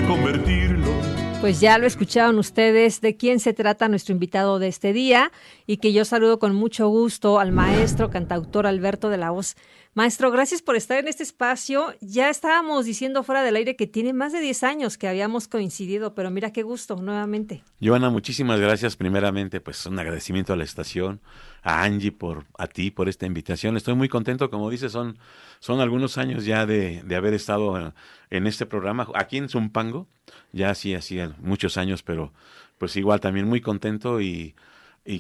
convertirlo. Pues ya lo escucharon ustedes de quién se trata nuestro invitado de este día y que yo saludo con mucho gusto al maestro cantautor Alberto de la Hoz. Maestro, gracias por estar en este espacio. Ya estábamos diciendo fuera del aire que tiene más de 10 años que habíamos coincidido, pero mira qué gusto nuevamente. Joana, muchísimas gracias. Primeramente, pues un agradecimiento a la estación, a Angie, a ti por esta invitación. Estoy muy contento, como dices, son algunos años ya de haber estado en este programa, aquí en Zumpango, ya sí hacía muchos años, pero pues igual también muy contento y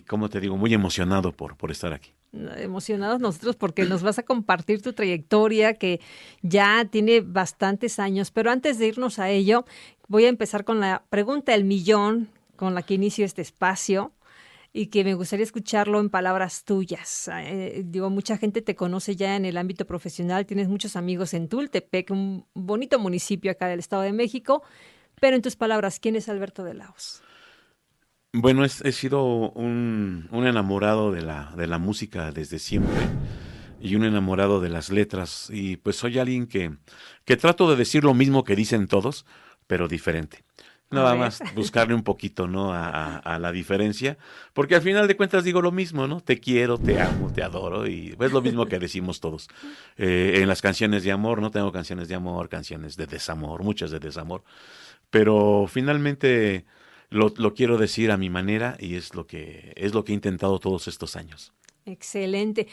como te digo, muy emocionado por estar aquí. Emocionados nosotros porque nos vas a compartir tu trayectoria que ya tiene bastantes años, pero antes de irnos a ello, voy a empezar con la pregunta del millón con la que inicio este espacio y que me gustaría escucharlo en palabras tuyas. Mucha gente te conoce ya en el ámbito profesional, tienes muchos amigos en Tultepec, un bonito municipio acá del Estado de México, pero en tus palabras, ¿quién es Alberto de la Hoz? Bueno, he sido un enamorado de la música desde siempre y un enamorado de las letras y pues soy alguien que trato de decir lo mismo que dicen todos, pero diferente. Nada más buscarle un poquito, ¿no? A la diferencia, porque al final de cuentas digo lo mismo, ¿no? Te quiero, te amo, te adoro y es lo mismo que decimos todos. En las canciones de amor, no tengo canciones de amor, canciones de desamor, muchas de desamor, pero finalmente lo quiero decir a mi manera y es lo que he intentado todos estos años. Excelente.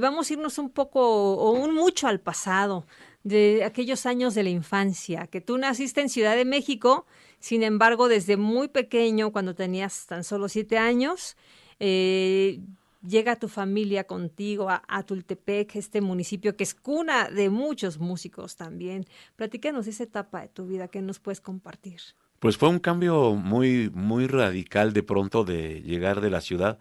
Vamos a irnos un poco o un mucho al pasado, de aquellos años de la infancia, que tú naciste en Ciudad de México, sin embargo, desde muy pequeño, cuando tenías tan solo 7 años, llega tu familia contigo a Tultepec, este municipio que es cuna de muchos músicos también. Platícanos de esa etapa de tu vida que nos puedes compartir. Pues fue un cambio muy, muy radical de pronto de llegar de la ciudad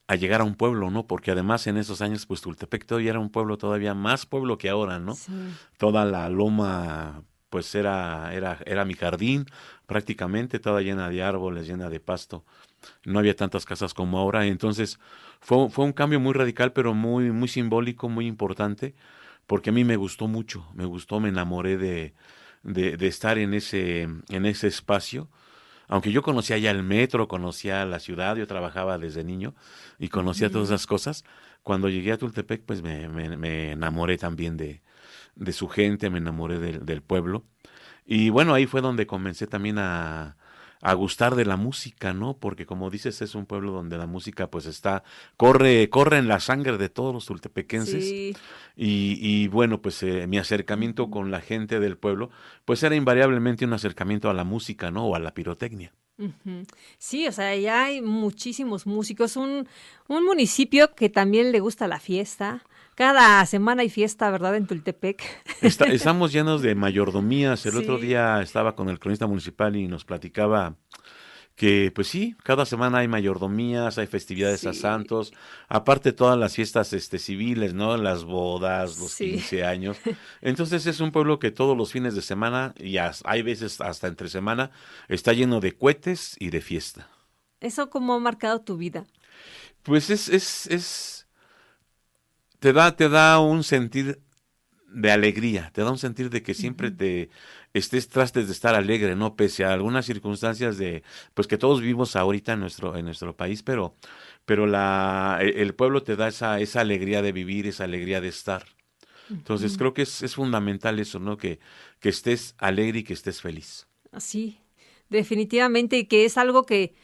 a llegar a un pueblo, ¿no? Porque además en esos años, pues Tultepec todavía era un pueblo todavía más pueblo que ahora, ¿no? Sí. Toda la loma, pues era mi jardín, prácticamente, toda llena de árboles, llena de pasto. No había tantas casas como ahora, entonces fue un cambio muy radical, pero muy, muy simbólico, muy importante, porque a mí me gustó mucho, me enamoré de estar en ese espacio. Aunque yo conocía ya el metro, conocía la ciudad, yo trabajaba desde niño y conocía todas esas cosas, cuando llegué a Tultepec, pues me enamoré también de su gente, me enamoré del pueblo. Y bueno, ahí fue donde comencé también a gustar de la música, ¿no? Porque como dices, es un pueblo donde la música pues corre en la sangre de todos los tultepequenses. Sí. Y bueno, pues mi acercamiento con la gente del pueblo, pues era invariablemente un acercamiento a la música, ¿no? O a la pirotecnia. Ujú. Sí, o sea, ya hay muchísimos músicos, un municipio que también le gusta la fiesta. Cada semana hay fiesta, ¿verdad? En Tultepec. Estamos llenos de mayordomías. El otro Sí, día estaba con el cronista municipal y nos platicaba que pues sí, cada semana hay mayordomías, hay festividades a sí, santos, aparte todas las fiestas civiles, ¿no? Las bodas, los sí. 15 años. Entonces es un pueblo que todos los fines de semana, y hay veces hasta entre semana, está lleno de cohetes y de fiesta. ¿Eso cómo ha marcado tu vida? Pues te da un sentir de alegría, te da un sentir de que siempre Ujú. te trates de estar alegre, ¿no? Pese a algunas circunstancias pues que todos vivimos ahorita en nuestro país, pero el pueblo te da esa alegría de vivir, esa alegría de estar. Entonces Ujú. creo que es fundamental eso, ¿no? Que estés alegre y que estés feliz. Sí, definitivamente, y que es algo que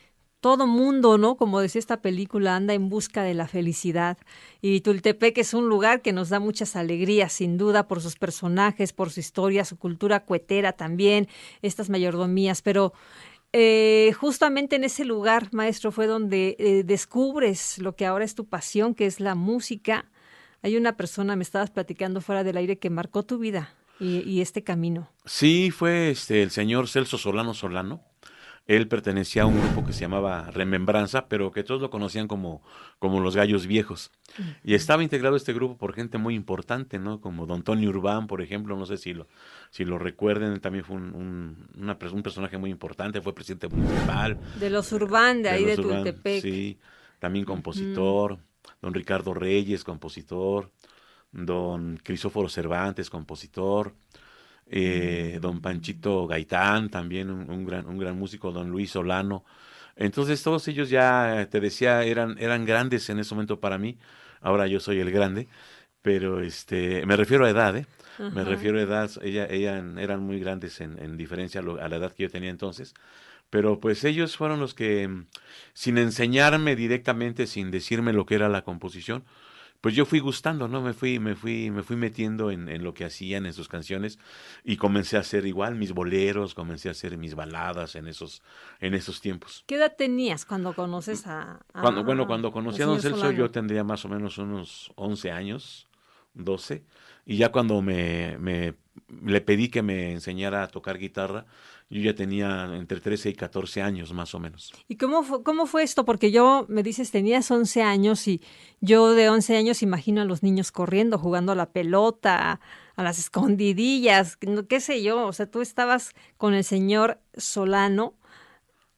todo mundo, ¿no? Como decía esta película, anda en busca de la felicidad. Y Tultepec es un lugar que nos da muchas alegrías, sin duda, por sus personajes, por su historia, su cultura cuetera también, estas mayordomías. Pero justamente en ese lugar, maestro, fue donde descubres lo que ahora es tu pasión, que es la música. Hay una persona, me estabas platicando fuera del aire, que marcó tu vida y este camino. Sí, fue el señor Celso Solano Solano. Él pertenecía a un grupo que se llamaba Remembranza, pero que todos lo conocían como los Gallos Viejos. Y Ujú. estaba integrado este grupo por gente muy importante, ¿no? Como Don Tony Urbán, por ejemplo, no sé si lo recuerden, él también fue un personaje muy importante, fue presidente municipal De los Urbán, de de ahí de los Urbán, Tultepec. sí, también Ujú. compositor, Don Ricardo Reyes, compositor, Don Crisóforo Cervantes, compositor, don Panchito Gaitán, también un gran músico, don Luis Solano. Entonces todos ellos ya, te decía, eran grandes en ese momento para mí. Ahora yo soy el grande, pero me refiero a edad, ¿eh? Me Ajá. refiero a edad, eran muy grandes en diferencia a la edad que yo tenía entonces. Pero pues ellos fueron los que, sin enseñarme directamente, sin decirme lo que era la composición, pues yo fui gustando, ¿no? Me fui metiendo en lo que hacían en sus canciones y comencé a hacer igual mis boleros, comencé a hacer mis baladas en esos tiempos. ¿Qué edad tenías cuando conoces Cuando al conocí a Don señor Celso yo Solano? tendría más o menos unos 11 años, 12, y ya cuando le pedí que me enseñara a tocar guitarra, yo ya tenía entre 13 y 14 años más o menos. ¿Y cómo fue esto? Porque yo, me dices, tenías 11 años y yo de 11 años imagino a los niños corriendo, jugando a la pelota, a las escondidillas, qué sé yo. O sea, tú estabas con el señor Solano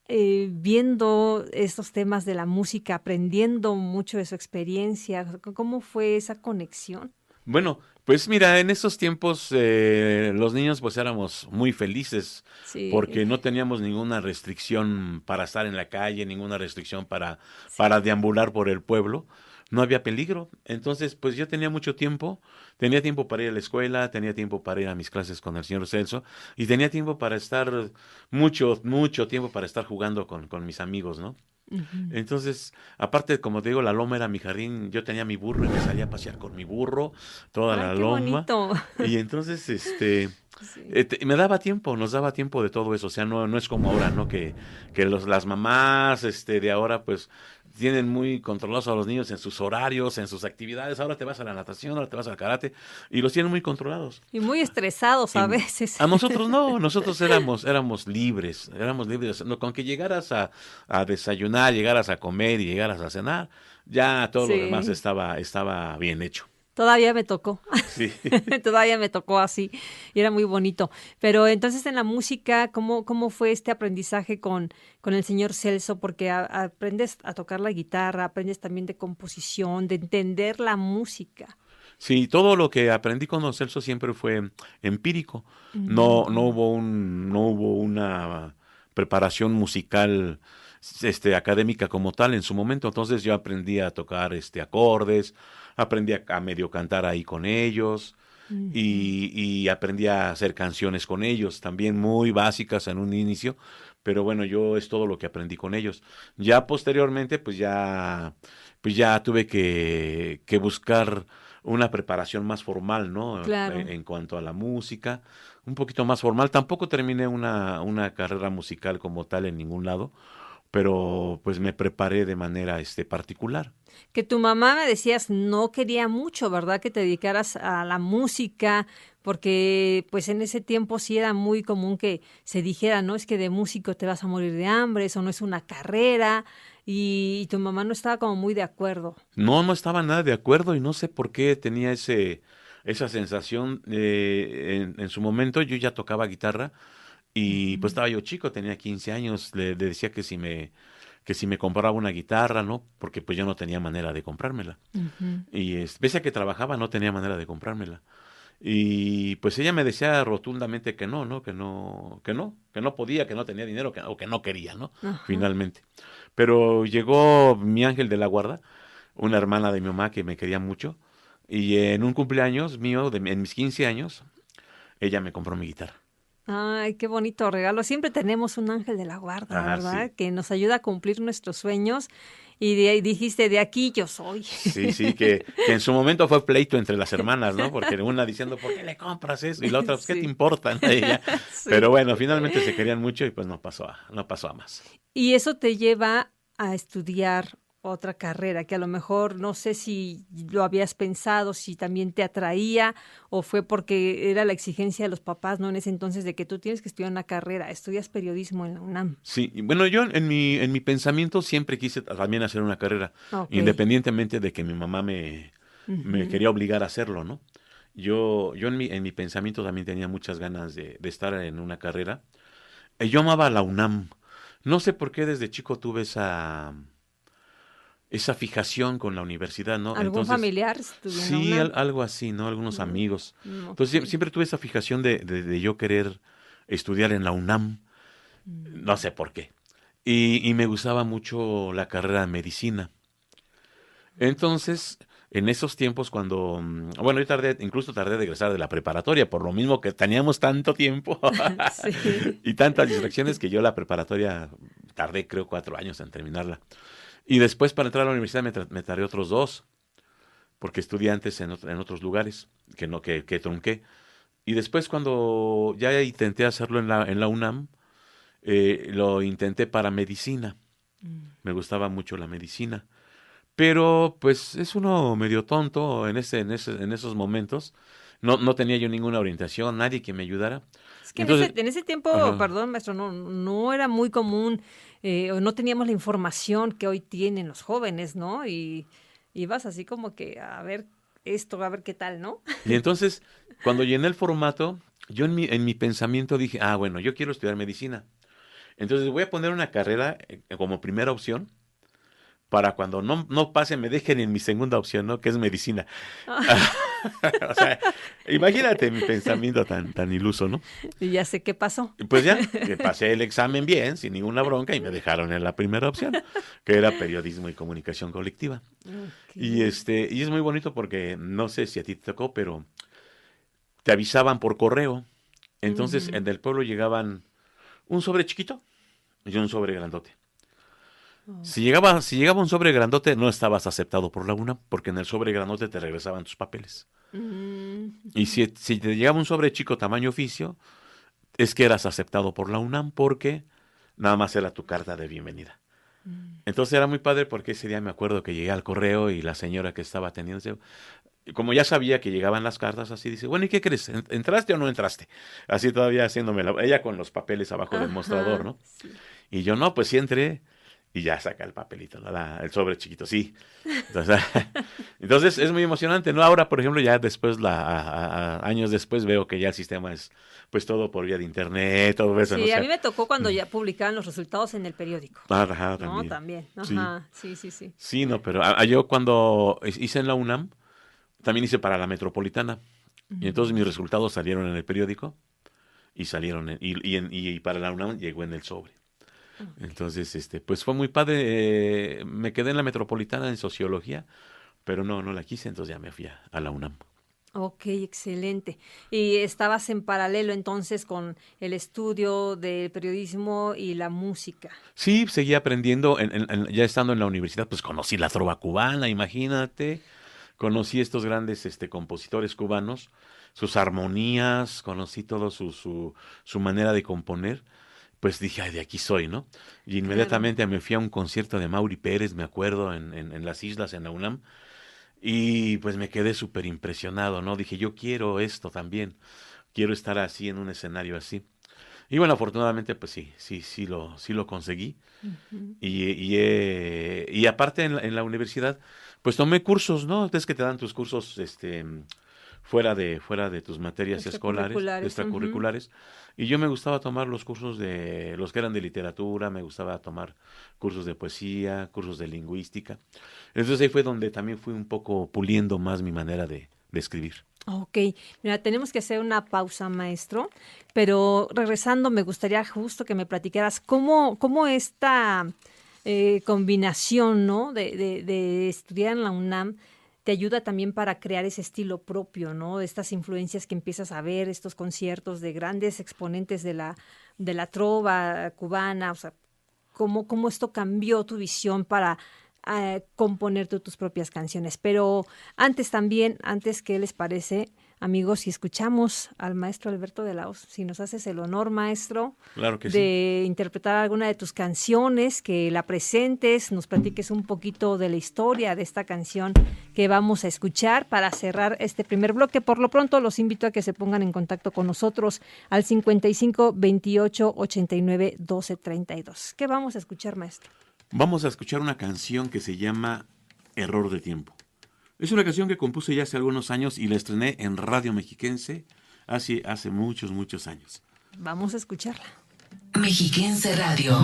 viendo estos temas de la música, aprendiendo mucho de su experiencia. ¿Cómo fue esa conexión? Bueno, pues mira, en esos tiempos los niños pues éramos muy felices Sí, porque no teníamos ninguna restricción para estar en la calle, ninguna restricción para sí. deambular por el pueblo. No había peligro. Entonces, pues yo tenía mucho tiempo, tenía tiempo para ir a la escuela, tenía tiempo para ir a mis clases con el señor Celso y tenía tiempo para estar, mucho tiempo para estar jugando con mis amigos, ¿no? Ujú. Entonces, aparte, como te digo, la loma era mi jardín, yo tenía mi burro y me salía a pasear con mi burro, toda Ay, la qué loma, bonito. y entonces, Sí. me daba tiempo, nos daba tiempo de todo eso, o sea, no es como ahora, ¿no? Que las mamás, de ahora, pues, tienen muy controlados a los niños en sus horarios, en sus actividades, ahora te vas a la natación, ahora te vas al karate, y los tienen muy controlados. Y muy estresados Y a veces. a nosotros no, nosotros éramos libres. No, con que llegaras a desayunar, llegaras a comer y llegaras a cenar, ya todo lo demás Sí. estaba bien hecho. Todavía me tocó, Sí. todavía me tocó así y era muy bonito. Pero entonces en la música, ¿cómo fue este aprendizaje con el señor Celso? Porque aprendes a tocar la guitarra, aprendes también de composición, de entender la música. Sí, todo lo que aprendí con Don Celso siempre fue empírico. Mm, No hubo una preparación musical, académica como tal en su momento. Entonces yo aprendí a tocar, acordes, aprendí a medio cantar ahí con ellos ujú. y aprendí a hacer canciones con ellos, también muy básicas en un inicio, pero bueno, yo es todo lo que aprendí con ellos. Ya posteriormente, pues ya tuve que buscar una preparación más formal, ¿no? Claro. En cuanto a la música, un poquito más formal. Tampoco terminé una carrera musical como tal en ningún lado, pero pues me preparé de manera particular. Que tu mamá me decías no quería mucho, ¿verdad? Que te dedicaras a la música, porque pues en ese tiempo sí era muy común que se dijera, no es que de músico te vas a morir de hambre, eso no es una carrera, y tu mamá no estaba como muy de acuerdo. No estaba nada de acuerdo y no sé por qué tenía esa sensación. En su momento yo ya tocaba guitarra y pues Ujú, estaba yo chico, tenía 15 años, le decía que si me compraba una guitarra, ¿no? Porque pues yo no tenía manera de comprármela. ujú. Y pese a que trabajaba, no tenía manera de comprármela. Y pues ella me decía rotundamente que no, ¿no? Que no podía, que no tenía dinero, o que no quería, ¿no? Ajá. Finalmente. Pero llegó mi ángel de la guarda, una hermana de mi mamá que me quería mucho, y en un cumpleaños mío, en mis 15 años, ella me compró mi guitarra. Ay, qué bonito regalo. Siempre tenemos un ángel de la guarda, Ah, ¿verdad? sí. Que nos ayuda a cumplir nuestros sueños. Y de ahí dijiste, de aquí yo soy. Sí, sí, que en su momento fue pleito entre las hermanas, ¿no? Porque una diciendo, ¿por qué le compras eso? Y la otra, pues, ¿qué te Sí, importa? ¿no? Y ella, pero sí. bueno, finalmente se querían mucho y pues no pasó a más. Y eso te lleva a estudiar otra carrera, que a lo mejor no sé si lo habías pensado, si también te atraía o fue porque era la exigencia de los papás, ¿no? En ese entonces de que tú tienes que estudiar una carrera, estudias periodismo en la UNAM. Sí, y bueno, yo en mi pensamiento siempre quise también hacer una carrera, Ok. independientemente de que mi mamá me Ujú. quería obligar a hacerlo, ¿no? Yo en mi pensamiento también tenía muchas ganas de estar en una carrera. Yo amaba la UNAM. No sé por qué desde chico tuve esa fijación con la universidad, ¿no? ¿Algún Entonces, familiar estudió en la sí, UNAM? algo así, ¿no? Algunos amigos. Entonces, Ok. siempre tuve esa fijación de yo querer estudiar en la UNAM, no sé por qué. Y me gustaba mucho la carrera de medicina. Entonces, en esos tiempos cuando, bueno, incluso tardé de egresar de la preparatoria, por lo mismo que teníamos tanto tiempo Sí. y tantas distracciones que yo la preparatoria tardé creo 4 años en terminarla. Y después para entrar a la universidad me tardé otros 2, porque estudié antes en otros lugares que no que trunqué. Y después cuando ya intenté hacerlo en la UNAM, lo intenté para medicina. Me gustaba mucho la medicina. Pero pues es uno medio tonto en esos momentos. No tenía yo ninguna orientación, nadie que me ayudara. Es que Entonces, en ese tiempo, ajá. perdón, maestro, no era muy común, o no teníamos la información que hoy tienen los jóvenes, ¿no? Y ibas así como que a ver esto, a ver qué tal, ¿no? Y entonces, cuando llené el formato, yo en mi pensamiento dije, ah, bueno, yo quiero estudiar medicina. Entonces voy a poner una carrera como primera opción para cuando no pase me dejen en mi segunda opción, ¿no? Que es medicina. O sea, imagínate mi pensamiento tan iluso, ¿no? Y ya sé qué pasó. Y pues ya, que pasé el examen bien, sin ninguna bronca, y me dejaron en la primera opción, que era periodismo y comunicación colectiva. Ok. Y es muy bonito porque no sé si a ti te tocó, pero te avisaban por correo. Entonces, Ujú. en el pueblo llegaban un sobre chiquito y un sobre grandote. Ok. Si llegaba un sobre grandote, no estabas aceptado por la UNAM, porque en el sobre grandote te regresaban tus papeles. Y Ujú. si te llegaba un sobre chico tamaño oficio, es que eras aceptado por la UNAM porque nada más era tu carta de bienvenida. Mm. Entonces era muy padre porque ese día me acuerdo que llegué al correo y la señora que estaba atendiendo, como ya sabía que llegaban las cartas, así dice, bueno, ¿y qué crees? ¿Entraste o no entraste? Así todavía haciéndome ella con los papeles abajo del mostrador, Ajá, ¿no? sí. Y yo, no, pues sí entré. Y ya saca el papelito, ¿no? El sobre chiquito, sí. Entonces, entonces es muy emocionante, ¿no? Ahora, por ejemplo, ya después, años después, veo que ya el sistema es pues todo por vía de internet, todo eso, ¿no? O Sí, a mí sea, me tocó cuando ya publicaban los resultados en el periódico, ajá, ¿no? también. También. Sí, Ajá, sí, sí, sí. sí, no, pero yo cuando hice en la UNAM, también hice para la Metropolitana. Y entonces mis Mm. resultados salieron en el periódico y salieron y para la UNAM llegó en el sobre. Ok. Entonces, pues fue muy padre. Me quedé en la Metropolitana en sociología, pero no la quise, entonces ya me fui a la UNAM. Ok, excelente. Y estabas en paralelo entonces con el estudio del periodismo y la música. Sí, seguí aprendiendo, ya estando en la universidad, pues conocí la trova cubana, imagínate. Conocí estos grandes compositores cubanos, sus armonías, conocí todo su manera de componer. Pues dije, ay, de aquí soy, ¿no? Y Claro. inmediatamente me fui a un concierto de Mauri Pérez, me acuerdo, en las islas, en la UNAM, y pues me quedé súper impresionado, ¿no? Dije, yo quiero esto también, quiero estar así en un escenario así. Y bueno, afortunadamente, pues sí lo conseguí. Ujú. Y aparte en la universidad, pues tomé cursos, ¿no? Es que te dan tus cursos, fuera de tus materias escolares, Extracurriculares. Ujú. extracurriculares. Y yo me gustaba tomar los cursos de los que eran de literatura, me gustaba tomar cursos de poesía, cursos de lingüística. Entonces ahí fue donde también fui un poco puliendo más mi manera de escribir. Ok, mira, tenemos que hacer una pausa, maestro, pero regresando me gustaría justo que me platicaras cómo esta combinación, ¿no? De estudiar en la UNAM te ayuda también para crear ese estilo propio, ¿no? Estas influencias que empiezas a ver, estos conciertos de grandes exponentes de la trova cubana, o sea, cómo esto cambió tu visión para componer tus propias canciones. Pero antes, ¿qué les parece, amigos, si escuchamos al maestro Alberto de la Hoz? Si nos haces el honor, maestro, Claro que sí. de interpretar alguna de tus canciones, que la presentes, nos platiques un poquito de la historia de esta canción que vamos a escuchar para cerrar este primer bloque. Por lo pronto, los invito a que se pongan en contacto con nosotros al 55 28 89 12 32. ¿Qué vamos a escuchar, maestro? Vamos a escuchar una canción que se llama Error de Tiempo. Es una canción que compuse ya hace algunos años y la estrené en Radio Mexiquense hace muchos, muchos años. Vamos a escucharla. Mexiquense Radio.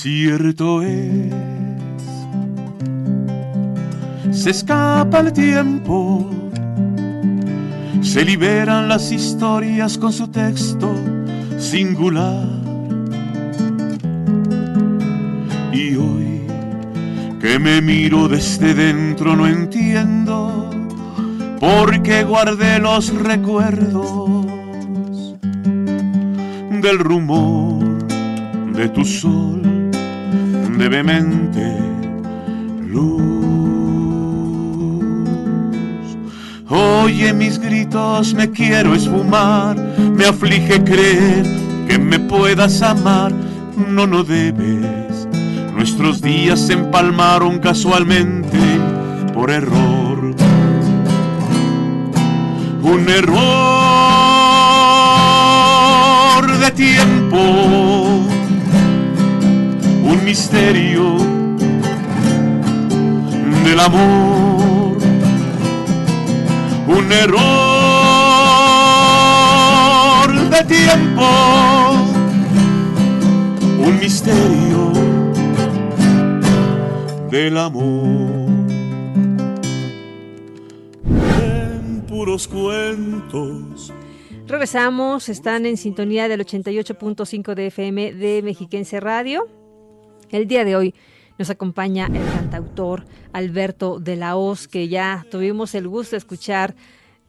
Cierto es, se escapa el tiempo, se liberan las historias con su texto singular. Y hoy que me miro desde dentro no entiendo por qué guardé los recuerdos del rumor de tu sol de vehemente luz. Oye mis gritos, me quiero esfumar, me aflige creer que me puedas amar. No, no debes. Nuestros días se empalmaron casualmente por error. Un error de tiempo, un misterio del amor, un error de tiempo, un misterio del amor. En puros cuentos. Regresamos, están en sintonía del 88.5 de FM de Mexiquense Radio. El día de hoy nos acompaña el cantautor Alberto de la Hoz, que ya tuvimos el gusto de escuchar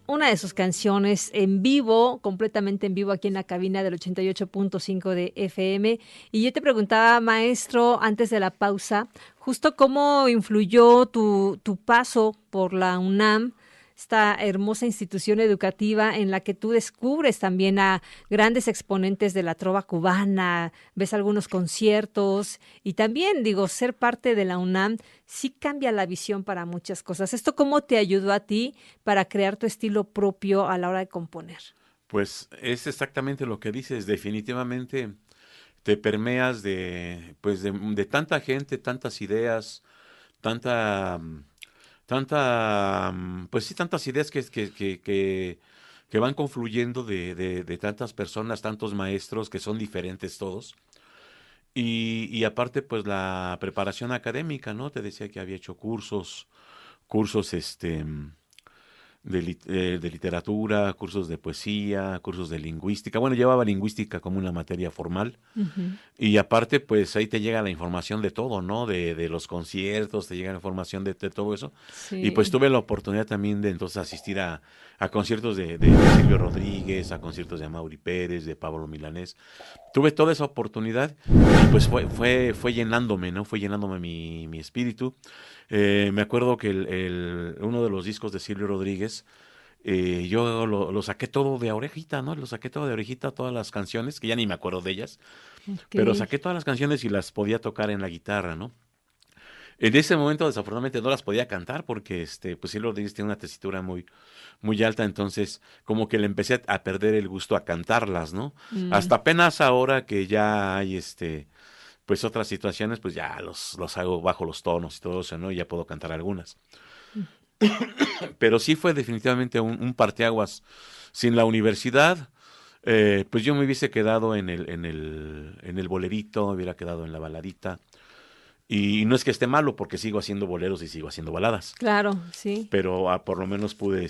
una de sus canciones en vivo, completamente en vivo aquí en la cabina del 88.5 de FM. Y yo te preguntaba, maestro, antes de la pausa, justo cómo influyó tu paso por la UNAM, esta hermosa institución educativa en la que tú descubres también a grandes exponentes de la trova cubana, ves algunos conciertos y también, digo, ser parte de la UNAM sí cambia la visión para muchas cosas. ¿Esto cómo te ayudó a ti para crear tu estilo propio a la hora de componer? Pues es exactamente lo que dices, definitivamente te permeas de tanta gente, tantas ideas, tanta... pues sí, tantas ideas que van confluyendo de tantas personas, tantos maestros que son diferentes todos. Y aparte, pues la preparación académica, ¿no? Te decía que había hecho cursos de literatura, cursos de poesía, cursos de lingüística. Bueno, llevaba lingüística como una materia formal. Uh-huh. Y aparte, pues ahí te llega la información de todo, ¿no? De los conciertos, te llega la información de todo eso. Y pues Sí. tuve la oportunidad también de entonces asistir a conciertos de Silvio Rodríguez, a conciertos de Amaury Pérez, de Pablo Milanés. Tuve toda esa oportunidad y pues fue llenándome, ¿no? Fue llenándome mi espíritu. Me acuerdo que uno de los discos de Silvio Rodríguez, yo lo saqué todo de orejita, ¿no? Lo saqué todo de orejita, todas las canciones, que ya ni me acuerdo de ellas, pero Okay. saqué todas las canciones y las podía tocar en la guitarra, ¿no? En ese momento, desafortunadamente, no las podía cantar porque, pues Silvio Rodríguez tiene una tesitura muy, muy alta, entonces como que le empecé a perder el gusto a cantarlas, ¿no? Mm. Hasta apenas ahora que ya hay, pues otras situaciones, pues ya los hago bajo los tonos y todo eso, ¿no? Y ya puedo cantar algunas. Pero sí fue definitivamente un parteaguas. Sin la universidad, pues yo me hubiese quedado en el bolerito, me hubiera quedado en la baladita. Y no es que esté malo, porque sigo haciendo boleros y sigo haciendo baladas. Claro, sí. Pero por lo menos pude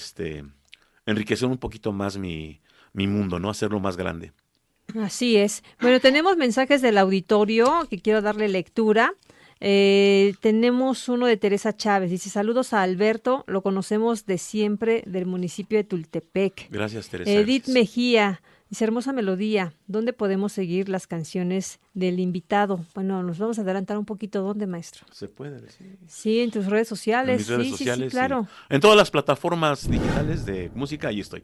enriquecer un poquito más mi mundo, ¿no? Hacerlo más grande. Así es. Bueno, tenemos mensajes del auditorio que quiero darle lectura. Tenemos uno de Teresa Chávez. Dice, saludos a Alberto, lo conocemos de siempre del municipio de Tultepec. Gracias, Teresa. Edith Gracias. Mejía, dice, hermosa melodía. ¿Dónde podemos seguir las canciones del invitado? Bueno, nos vamos a adelantar un poquito. ¿Dónde, maestro? Se puede decir. Sí, en tus redes sociales. En mis redes Sí, sociales, sí, claro. en todas las plataformas digitales de música, ahí estoy,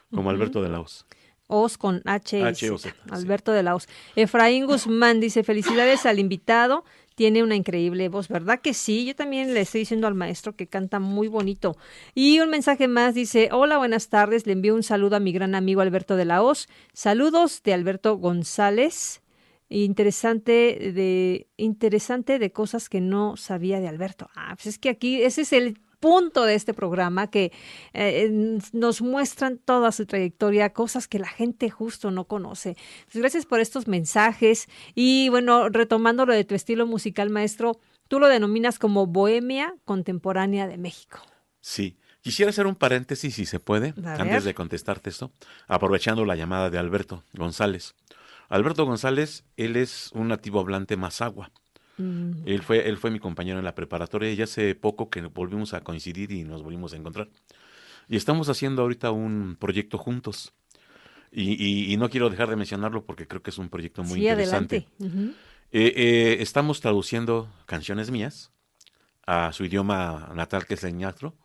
como Alberto de la Hoz. Hoz con H y H-O-Z, Z. sí. Alberto de la Hoz. Efraín Guzmán dice, felicidades al invitado. Tiene una increíble voz, ¿verdad que sí? Yo también le estoy diciendo al maestro que canta muy bonito. Y un mensaje más dice, hola, buenas tardes. Le envío un saludo a mi gran amigo Alberto de la Hoz. Saludos de Alberto González. Interesante de cosas que no sabía de Alberto. Ah, pues es que aquí ese es el punto de este programa, que nos muestran toda su trayectoria, cosas que la gente justo no conoce. Pues gracias por estos mensajes. Y bueno, retomando lo de tu estilo musical, maestro, tú lo denominas como Bohemia Contemporánea de México. Sí. Quisiera hacer un paréntesis, si se puede, A ver. antes de contestarte esto, aprovechando la llamada de Alberto González. Alberto González, él es un nativo hablante mazahua. Él fue mi compañero en la preparatoria y hace poco que volvimos a coincidir y nos volvimos a encontrar. Y estamos haciendo ahorita un proyecto juntos. Y no quiero dejar de mencionarlo porque creo que es un proyecto muy Sí, interesante. adelante. Ujú. Estamos traduciendo canciones mías a su idioma natal, que es el ñatro,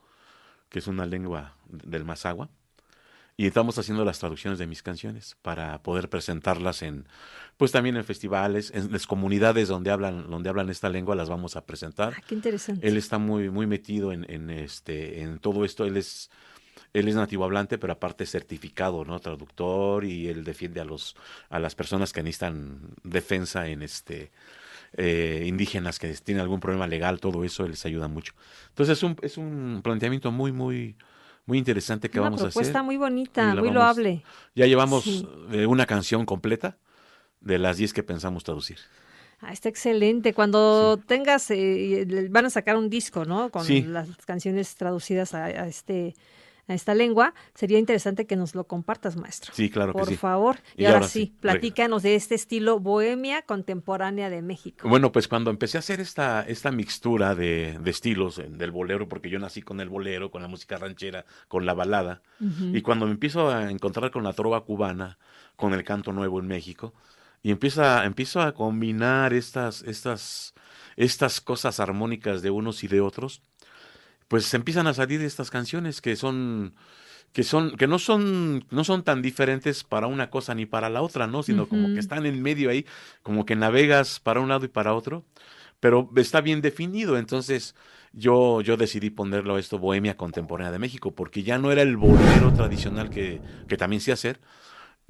que es una lengua del mazahua. Y estamos haciendo las traducciones de mis canciones para poder presentarlas pues también en festivales, en las comunidades donde hablan esta lengua las vamos a presentar. Ah, qué interesante. Él está muy, muy metido en todo esto. Él es nativo hablante, pero aparte es certificado, ¿no? Traductor, y él defiende a las personas que necesitan defensa indígenas que tienen algún problema legal, todo eso, él les ayuda mucho. Entonces es un planteamiento muy, muy, muy interesante que Una vamos a propuesta hacer muy y bonita, muy loable. ya llevamos Sí. una canción completa de las 10 que pensamos traducir. Ah, está excelente. Sí. Cuando tengas, van a sacar un disco, ¿no? Sí, Con las canciones traducidas a esta lengua. Sería interesante que nos lo compartas, maestro. sí, claro que Por sí. favor. Y Y ahora ahora sí. sí, platícanos de este estilo Bohemia Contemporánea de México. Bueno, pues cuando empecé a hacer esta mixtura de estilos del bolero, porque yo nací con el bolero, con la música ranchera, con la balada, y Ujú. cuando me empiezo a encontrar con la trova cubana, con el canto nuevo en México, y empiezo a combinar estas cosas armónicas de unos y de otros, pues empiezan a salir estas canciones que no son tan diferentes para una cosa ni para la otra, ¿no? Sino como que Ujú. están en medio ahí, como que navegas para un lado y para otro, pero está bien definido. Entonces yo decidí ponerlo a esto Bohemia Contemporánea de México, porque ya no era el bolero tradicional que también sé hacer,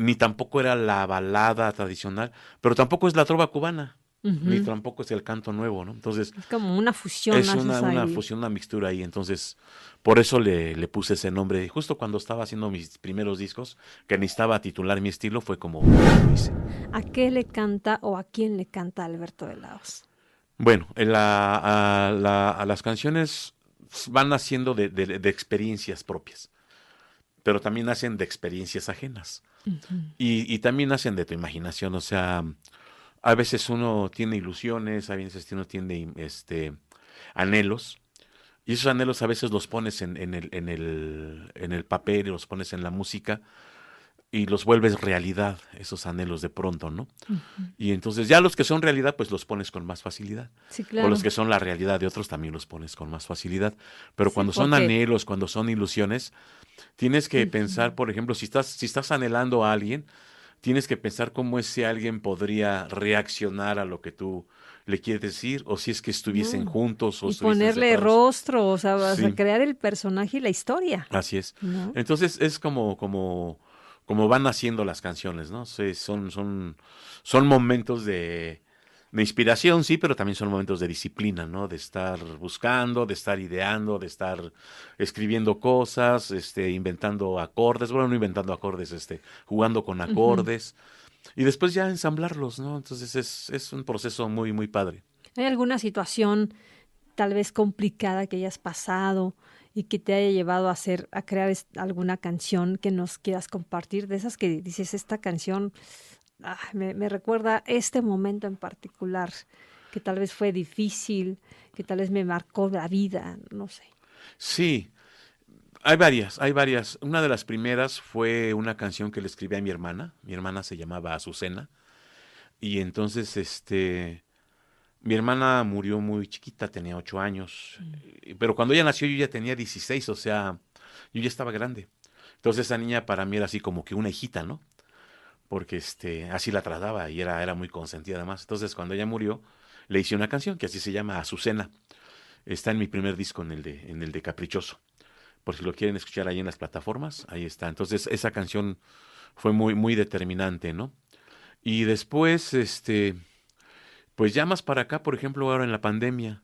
ni tampoco era la balada tradicional, pero tampoco es la trova cubana, ni Ujú. tampoco es el canto nuevo, ¿no? Entonces Es como una fusión, es una, haces una ahí. fusión, una mixtura ahí. Entonces por eso le puse ese nombre. Y justo cuando estaba haciendo mis primeros discos, que necesitaba titular mi estilo, fue como lo hice. ¿A qué le canta o a quién le canta Alberto de Laos? Bueno, a las canciones van naciendo de experiencias propias, pero también nacen de experiencias ajenas. Ujú. Y también nacen de tu imaginación. O sea, a veces uno tiene ilusiones, a veces uno tiene anhelos. Y esos anhelos a veces los pones en el papel y los pones en la música y los vuelves realidad, esos anhelos de pronto, ¿no? Ujú. Y entonces ya los que son realidad, pues los pones con más facilidad. Sí, O los claro. que son la realidad de otros también los pones con más facilidad. Pero Sí, cuando son porque anhelos, cuando son ilusiones, tienes que pensar, ujú. por ejemplo, si estás anhelando a alguien, tienes que pensar cómo ese alguien podría reaccionar a lo que tú le quieres decir, o si es que estuviesen No. juntos o Y estuviesen ponerle separados. rostro, o sea, vas a Sí. crear el personaje y la historia, Así es. ¿no? Entonces es como van naciendo las canciones, ¿no? Sí, son momentos de inspiración, sí, pero también son momentos de disciplina, ¿no? De estar buscando, de estar ideando, de estar escribiendo cosas, inventando acordes, bueno, no inventando acordes, jugando con Ujú. acordes, y después ya ensamblarlos, ¿no? Entonces es un proceso muy, muy padre. ¿Hay alguna situación tal vez complicada que hayas pasado y que te haya llevado a hacer, a crear alguna canción que nos quieras compartir? De esas que dices, esta canción me recuerda este momento en particular, que tal vez fue difícil, que tal vez me marcó la vida, no sé. Sí, hay varias, hay varias. Una de las primeras fue una canción que le escribí a mi hermana. Mi hermana se llamaba Azucena. Y entonces, mi hermana murió muy chiquita, tenía 8 años. Mm. Pero cuando ella nació yo ya tenía 16, o sea, yo ya estaba grande. Entonces esa niña para mí era así como que una hijita, ¿no? Porque así la trataba y era muy consentida además. Entonces cuando ella murió, le hice una canción que así se llama Azucena. Está en mi primer disco, en el de Caprichoso. Por si lo quieren escuchar ahí en las plataformas, ahí está. Entonces esa canción fue muy, muy determinante, ¿no? Y después, pues ya más para acá, por ejemplo, ahora en la pandemia,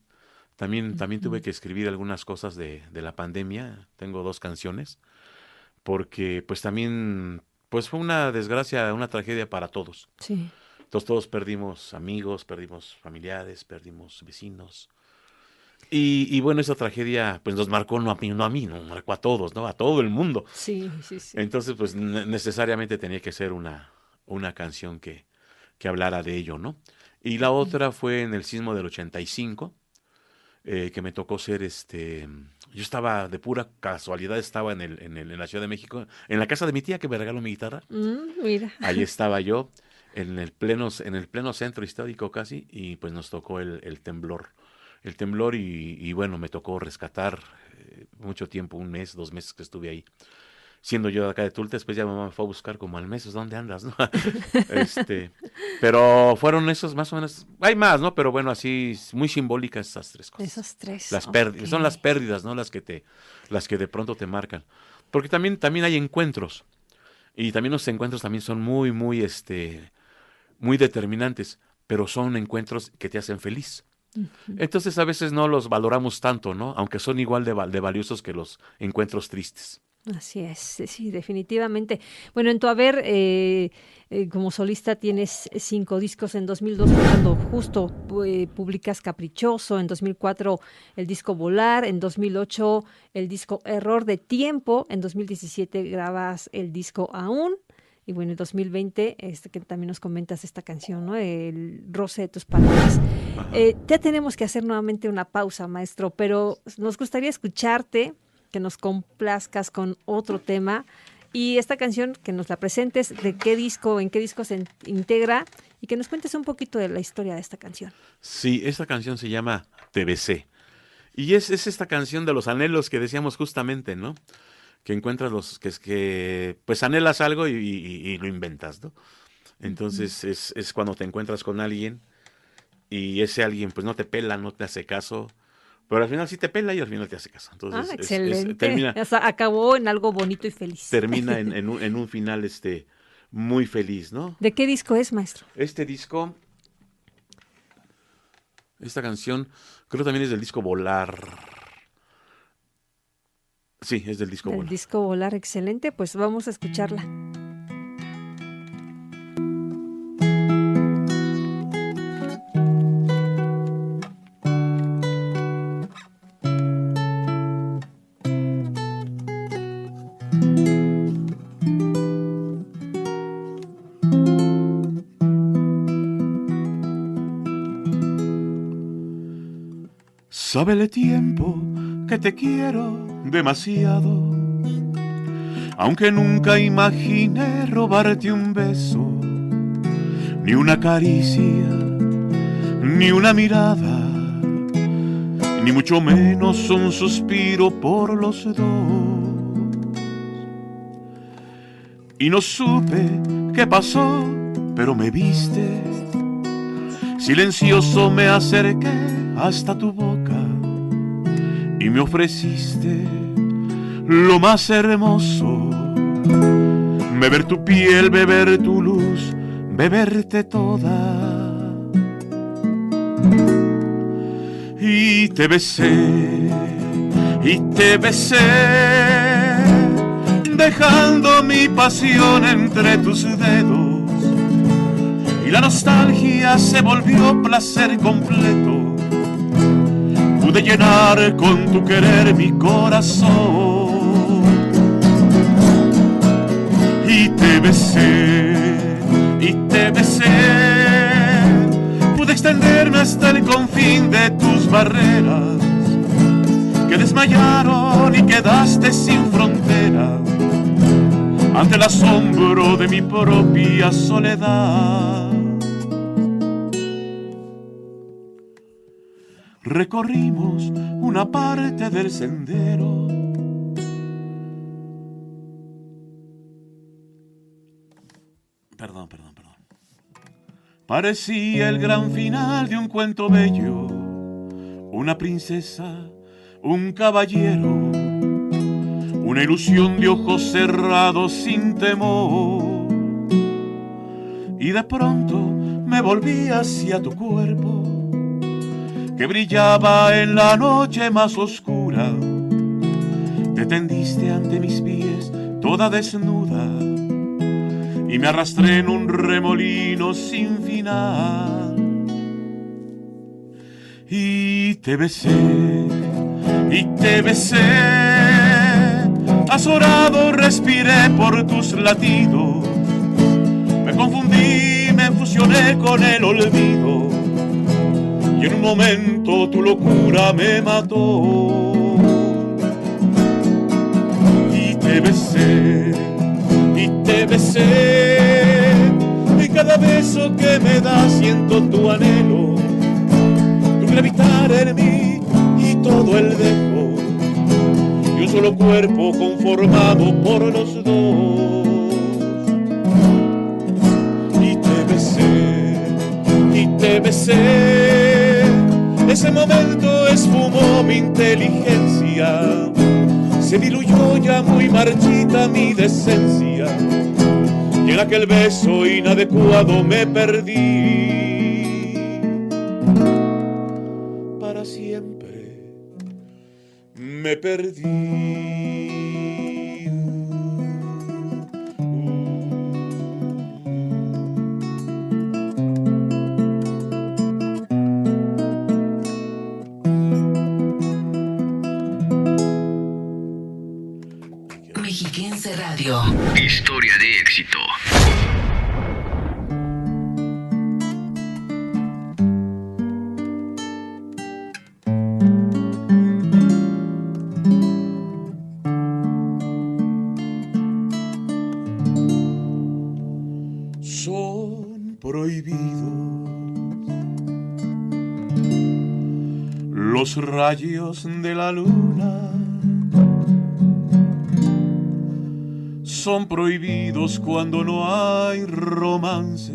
También tuve que escribir algunas cosas de la pandemia. Tengo 2 canciones, porque pues también pues fue una desgracia, una tragedia para todos. Sí. Entonces todos perdimos amigos, perdimos familiares, perdimos vecinos. Y bueno, esa tragedia pues nos marcó no a mí, nos marcó a todos, ¿no? A todo el mundo. Sí, sí, sí. Entonces pues necesariamente tenía que ser una canción que hablara de ello, ¿no? Y la otra fue en el sismo del 85, que me tocó ser yo estaba de pura casualidad, estaba en la Ciudad de México, en la casa de mi tía que me regaló mi guitarra. Mira. Ahí estaba yo, en el pleno centro histórico casi, y pues nos tocó el temblor. El temblor y bueno, me tocó rescatar mucho tiempo, 1 mes, 2 meses que estuve ahí. Siendo yo de acá de Tulta, después ya mamá me fue a buscar como al mes, ¿dónde andas, no? Este, pero fueron esos más o menos, hay más, ¿no? Pero bueno, así muy simbólicas esas 3 cosas. Esos 3. Las pérdidas, son las pérdidas, ¿no? Las que de pronto te marcan. Porque también hay encuentros. Y también los encuentros también son muy, muy, muy determinantes, pero son encuentros que te hacen feliz. Entonces a veces no los valoramos tanto, ¿no? Aunque son igual de valiosos que los encuentros tristes. Así es, sí, definitivamente. Bueno, en tu haber como solista tienes 5 discos. En 2002 fue cuando justo publicas Caprichoso, en 2004 el disco Volar, en 2008 el disco Error de Tiempo, en 2017 grabas el disco Aún, y bueno, en 2020, que también nos comentas esta canción, ¿no? El roce de tus palabras. Ya tenemos que hacer nuevamente una pausa, maestro, pero nos gustaría escucharte, que nos complazcas con otro tema, y esta canción que nos la presentes, de qué disco, en qué disco se integra, y que nos cuentes un poquito de la historia de esta canción. Sí, esta canción se llama Te besé. Y es esta canción de los anhelos que decíamos justamente, ¿no? Que encuentras que pues anhelas algo y lo inventas, ¿no? Entonces es cuando te encuentras con alguien y ese alguien pues no te pela, no te hace caso, pero al final sí te pela y al final te hace caso. Entonces Excelente. termina, O sea, acabó en algo bonito y feliz. termina en un final muy feliz, ¿no? ¿De qué disco es, maestro? Este disco, esta canción, creo también es del disco Volar. Sí, es del disco Del Volar. disco Volar, excelente. Pues vamos a escucharla. Sabe el tiempo que te quiero demasiado, aunque nunca imaginé robarte un beso, ni una caricia, ni una mirada, ni mucho menos un suspiro por los dos. Y no supe qué pasó, pero me viste, silencioso me acerqué hasta tu boca y me ofreciste lo más hermoso, beber tu piel, beber tu luz, beberte toda. Y te besé, dejando mi pasión entre tus dedos, y la nostalgia se volvió placer completo. Pude llenar con tu querer mi corazón. Y te besé, pude extenderme hasta el confín de tus barreras, que desmayaron y quedaste sin frontera ante el asombro de mi propia soledad. Recorrimos una parte del sendero. Perdón. Parecía el gran final de un cuento bello. Una princesa, un caballero, una ilusión de ojos cerrados sin temor. Y de pronto me volví hacia tu cuerpo que brillaba en la noche más oscura. Te tendiste ante mis pies toda desnuda y me arrastré en un remolino sin final. Y te besé, azorado respiré por tus latidos. Me confundí, me fusioné con el olvido y en un momento tu locura me mató. Y te besé, y cada beso que me das siento tu anhelo, tu gravitar en mí y todo el dejo, y un solo cuerpo conformado por los dos. Y te besé, ese momento esfumó mi inteligencia, se diluyó ya muy marchita mi decencia, y en aquel beso inadecuado me perdí. Para siempre me perdí. Mexiquense Radio. Historia de éxito. Son prohibidos los rayos de la luna. Son prohibidos cuando no hay romance,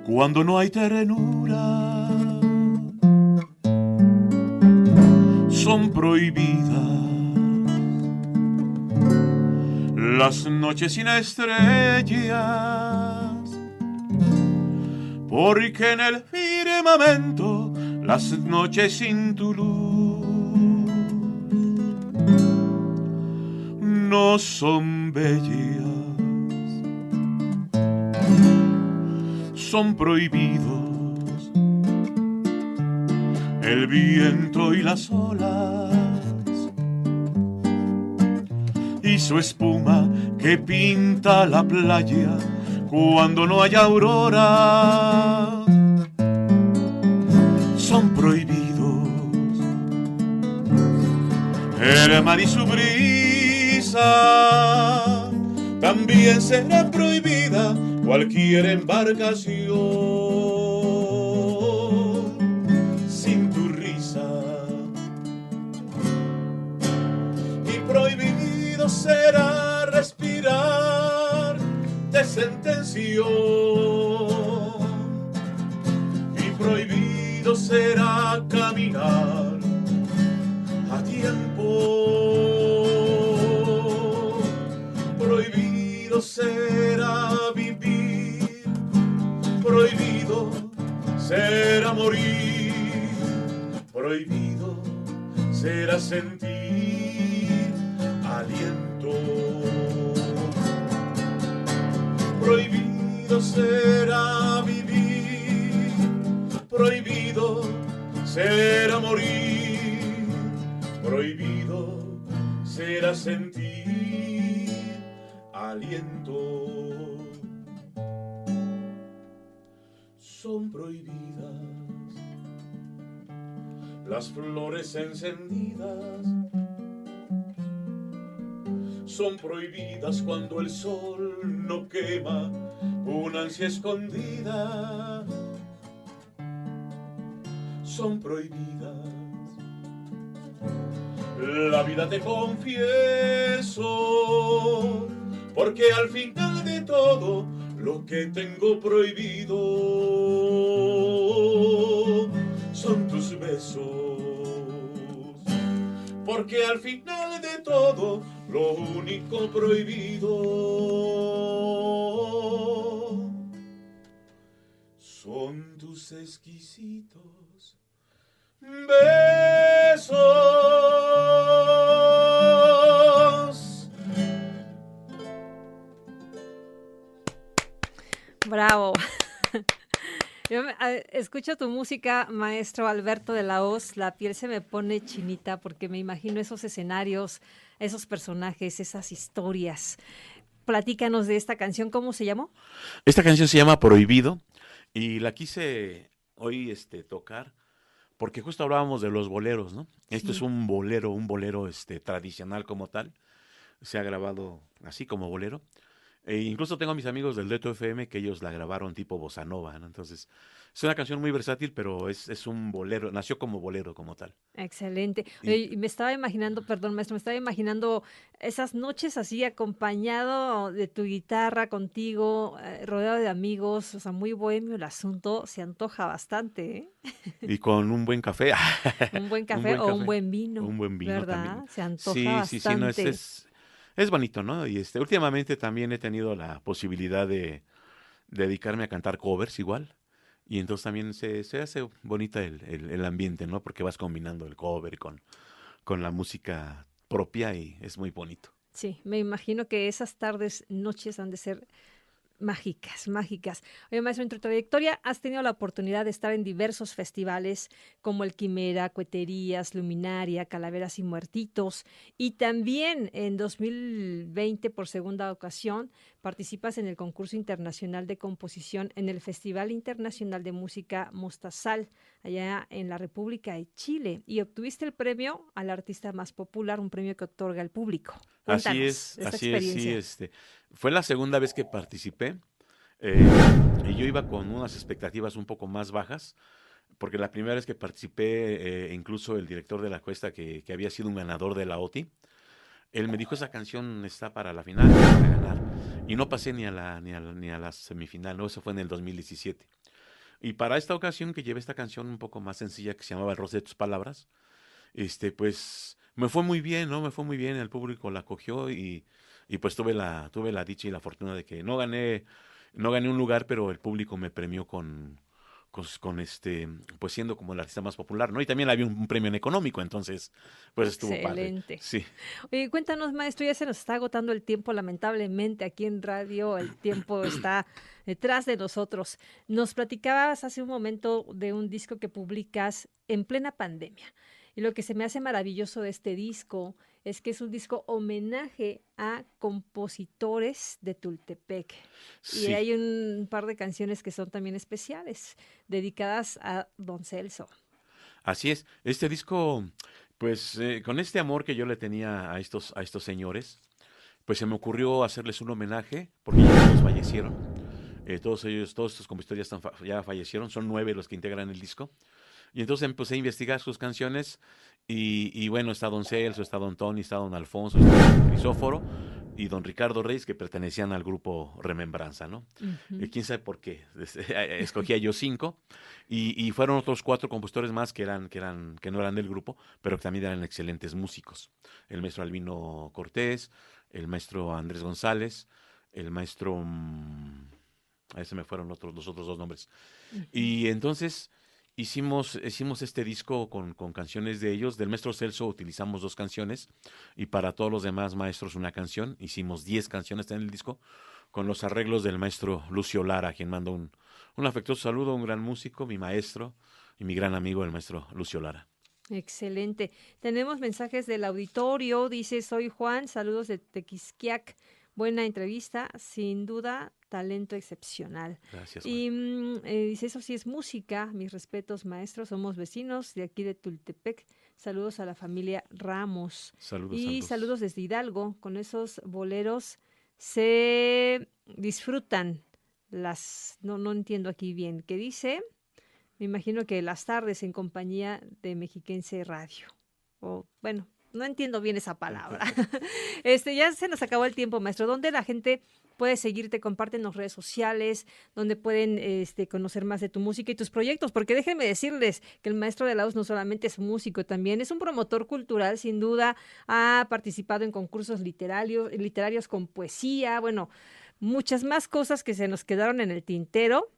cuando no hay ternura. Son prohibidas las noches sin estrellas, porque en el firmamento las noches sin tu luz no son bellas. Son prohibidos el viento y las olas y su espuma que pinta la playa cuando no hay aurora. Son prohibidos el mar y su brisa, también será prohibida cualquier embarcación sin tu risa. Y prohibido será respirar de sentención, y prohibido será caminar a tiempo. Prohibido será vivir, prohibido será morir, prohibido será sentir aliento. Prohibido será vivir, prohibido será morir, prohibido será sentir aliento. Son prohibidas las flores encendidas, son prohibidas cuando el sol no quema una ansia escondida. Son prohibidas. La vida te confieso, porque al final de todo lo que tengo prohibido son tus besos. Porque al final de todo lo único prohibido son tus exquisitos Besos. Bravo. Escucho tu música, maestro Alberto de la Hoz, la piel se me pone chinita porque me imagino esos escenarios, esos personajes, esas historias. Platícanos de esta canción, ¿cómo se llamó? Esta canción se llama Prohibido y la quise hoy tocar porque justo hablábamos de los boleros, ¿no? Esto es Sí. un bolero tradicional como tal. Se ha grabado así como bolero. E incluso tengo a mis amigos del Dueto FM que ellos la grabaron tipo bossa nova, ¿no? Entonces, es una canción muy versátil, pero es un bolero, nació como bolero como tal. Excelente. Oye, Y y me estaba imaginando, perdón, maestro, me estaba imaginando esas noches así acompañado de tu guitarra contigo, rodeado de amigos, o sea, muy bohemio el asunto, se antoja bastante, ¿eh? y con un buen café, Un buen un café buen o un café, buen vino, un buen vino también. ¿verdad? Se antoja Sí, sí, sí, no, bastante. es bonito, ¿no? Y últimamente también he tenido la posibilidad de dedicarme a cantar covers igual. Y entonces también se hace bonita el ambiente, ¿no? Porque vas combinando el cover con la música propia y es muy bonito. Sí, me imagino que esas tardes, noches han de ser mágicas, mágicas. Oye, maestro, en tu trayectoria has tenido la oportunidad de estar en diversos festivales como el Quimera, Cueterías, Luminaria, Calaveras y Muertitos. Y también en 2020, por segunda ocasión, participas en el concurso internacional de composición en el Festival Internacional de Música Mostazal, allá en la República de Chile. Y obtuviste el premio al artista más popular, un premio que otorga el público. Cuéntanos de esta Así es, sí, experiencia. fue la segunda vez que participé y yo iba con unas expectativas un poco más bajas, porque la primera vez que participé, incluso el director de la cuesta, que había sido un ganador de la OTI, él me dijo, esa canción está para la final, para ganar, y no pasé ni a la semifinal, no, eso fue en el 2017. Y para esta ocasión que llevé esta canción un poco más sencilla que se llamaba El roce de tus palabras, pues me fue muy bien, ¿no? Me fue muy bien, el público la acogió y pues tuve la dicha y la fortuna de que no gané un lugar, pero el público me premió pues siendo como el artista más popular, ¿no? Y también había un premio en económico, entonces, pues estuvo padre, Excelente. sí. Oye, cuéntanos, maestro, ya se nos está agotando el tiempo, lamentablemente, aquí en radio el tiempo está detrás de nosotros. Nos platicabas hace un momento de un disco que publicas en plena pandemia. Y lo que se me hace maravilloso de este disco es que es un disco homenaje a compositores de Tultepec. Y Sí, hay un par de canciones que son también especiales, dedicadas a Don Celso. así es. Este disco, pues con este amor que yo le tenía a estos señores, pues se me ocurrió hacerles un homenaje, porque ya todos fallecieron. Todos ellos, todos estos compositores ya fallecieron, son 9 los que integran el disco. Y entonces empecé a investigar sus canciones y bueno, está Don Celso, está Don Tony, está Don Alfonso, está Don Crisóforo y Don Ricardo Reyes que pertenecían al grupo Remembranza, ¿no? Ujú. Quién sabe por qué. Escogía yo 5 y fueron otros 4 compositores más que no eran del grupo, pero que también eran excelentes músicos. El maestro Albino Cortés, el maestro Andrés González, el maestro... ahí se me fueron los otros dos nombres. Ujú. Y entonces hicimos este disco con canciones de ellos. Del maestro Celso utilizamos 2 canciones y para todos los demás maestros una canción. Hicimos 10 canciones en el disco con los arreglos del maestro Lucio Lara, a quien mando un afectuoso saludo, un gran músico, mi maestro y mi gran amigo, el maestro Lucio Lara. Excelente. Tenemos mensajes del auditorio. Dice, soy Juan, saludos de Tequisquiac. Buena entrevista, sin duda, talento excepcional. Gracias, Juan. Y dice, eso sí es música. Mis respetos, maestros. Somos vecinos de aquí de Tultepec. Saludos a la familia Ramos. Saludos, Y saludos. saludos desde Hidalgo. Con esos boleros se disfrutan las... No, no entiendo aquí bien. ¿Qué dice? Me imagino que las tardes en compañía de Mexiquense Radio. O, bueno, no entiendo bien esa palabra. Ya se nos acabó el tiempo, maestro. ¿Dónde la gente puede seguirte? Comparten las redes sociales, donde pueden conocer más de tu música y tus proyectos. Porque déjenme decirles que el maestro de Laos no solamente es músico, también es un promotor cultural, sin duda. Ha participado en concursos literarios con poesía, bueno, muchas más cosas que se nos quedaron en el tintero,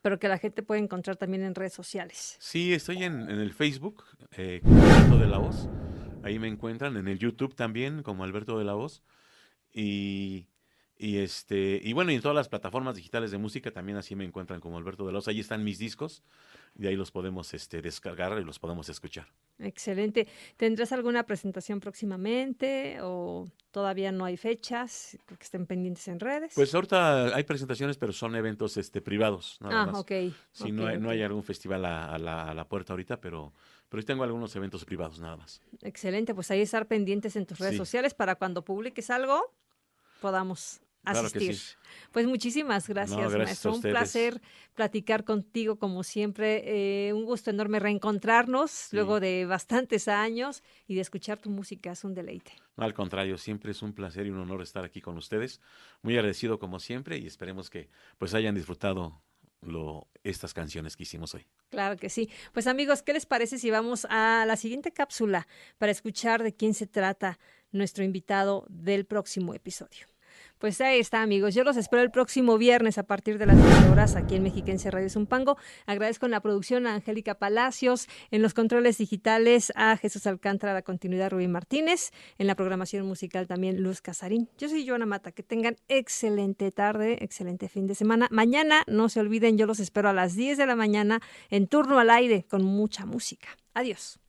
pero que la gente puede encontrar también en redes sociales. Sí, estoy en el Facebook, como Alberto de la Voz. Ahí me encuentran, en el YouTube también, como Alberto de la Voz. Y, y bueno, y en todas las plataformas digitales de música también así me encuentran como Alberto de la Voz. Ahí están mis discos, y de ahí los podemos descargar y los podemos escuchar. Excelente. ¿Tendrás alguna presentación próximamente o todavía no hay fechas que estén pendientes en redes? Pues ahorita hay presentaciones, pero son eventos privados, nada más. Ok, Sí, ok, no hay ok. algún festival a la puerta ahorita, pero sí tengo algunos eventos privados, nada más. Excelente, pues ahí estar pendientes en tus redes Sí, sociales para cuando publiques algo podamos claro que asistir. sí. Pues muchísimas No, gracias, gracias a maestro. Un ustedes. placer platicar contigo como siempre. Un gusto enorme reencontrarnos Sí. luego de bastantes años y de escuchar tu música. Es un deleite. No, al contrario, siempre es un placer y un honor estar aquí con ustedes. Muy agradecido como siempre y esperemos que pues hayan disfrutado estas canciones que hicimos hoy. Claro que sí. Pues amigos, ¿qué les parece si vamos a la siguiente cápsula para escuchar de quién se trata nuestro invitado del próximo episodio? Pues ahí está, amigos. Yo los espero el próximo viernes a partir de las 12 horas aquí en Mexiquense Radio Zumpango. Agradezco en la producción a Angélica Palacios, en los controles digitales a Jesús Alcántara, la continuidad Rubén Martínez, en la programación musical también Luz Casarín. Yo soy Joana Mata. Que tengan excelente tarde, excelente fin de semana. Mañana, no se olviden, yo los espero a las 10 de la mañana en Turno al Aire con mucha música. Adiós.